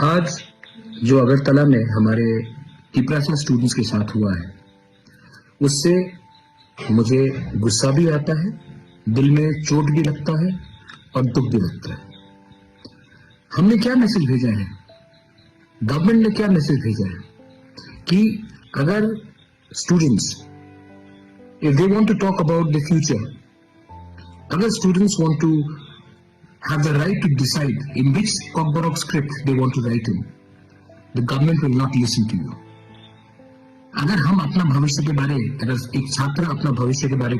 आज जो अगरतला में हमारे तिपरासा स्टूडेंट्स के साथ हुआ है, उससे मुझे गुस्सा भी आता है, दिल में चोट भी लगता है और दुख भी लगता है। हमने क्या मैसेज भेजा है, गवर्नमेंट ने क्या मैसेज भेजा है कि अगर students if they want to talk about the future, अगर students want to have the right to decide in which Cockburrock script they want to write in, the government will not listen to you. अगर हम अपना भविष्य के बारे, अगर एक छात्र अपना भविष्य के बारे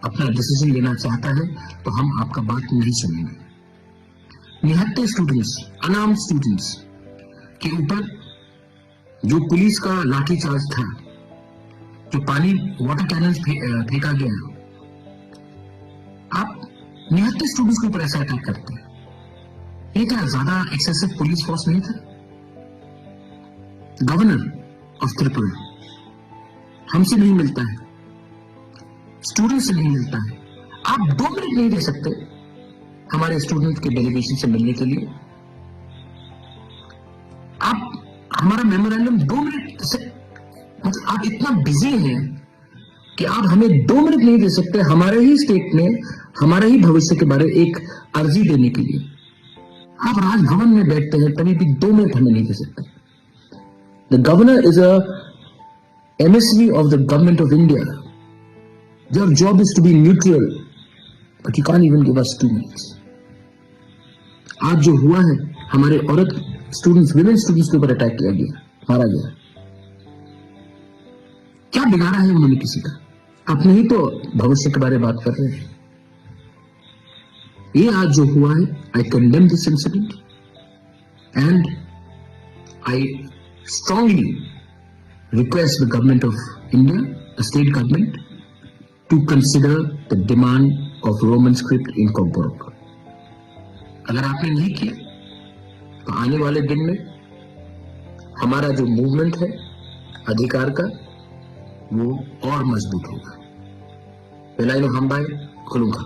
अपना डिसीजन लेना चाहता है तो हम आपका बात नहीं सुनेंगे। निहत्ते स्टूडेंट्स, अनार्म्ड स्टूडेंट्स के ऊपर जो पुलिस का लाठीचार्ज था, जो पानी वाटर कैनन फेंका गया, आप निहत्ते स्टूडेंट्स के ऊपर ऐसा अटैक करते हैं। ये क्या ज्यादा एक्सेसिव पुलिस फोर्स नहीं था? गवर्नर ऑफ त्रिपुरा हमसे नहीं मिलता है, स्टूडेंट से नहीं मिलता है। आप 2 मिनट नहीं दे सकते हमारे स्टूडेंट के डेलीगेशन से मिलने के लिए? आप हमारा मेमोरेंडम 2 मिनट से, मतलब आप इतना बिजी हैं कि आप हमें 2 मिनट नहीं दे सकते हमारे ही स्टेट में हमारे ही भविष्य के बारे एक अर्जी देने के लिए। आप राजभवन में बैठते हैं तभी भी 2 मिनट हमें नहीं दे सकते। The governor is a MSV of the government of India. Your job is to be neutral, but you can't even give us 2 minutes. आज जो हुआ है, हमारे औरत स्टूडेंट्स, विमेन स्टूडेंट्स के ऊपर अटैक किया गया, मारा गया। क्या बिगाड़ा है उन्होंने किसी का? अपने ही तो भविष्य के बारे में बात कर रहे हैं। ये आज जो हुआ है, I condemn this incident and I strongly request the government of India, the state government, to consider the demand of Roman script in Kokborok. अगर आपने नहीं किया तो आने वाले दिन में हमारा जो मूवमेंट है अधिकार का, वो और मजबूत होगा। वेलाइनो हमबाई खुलूंगा।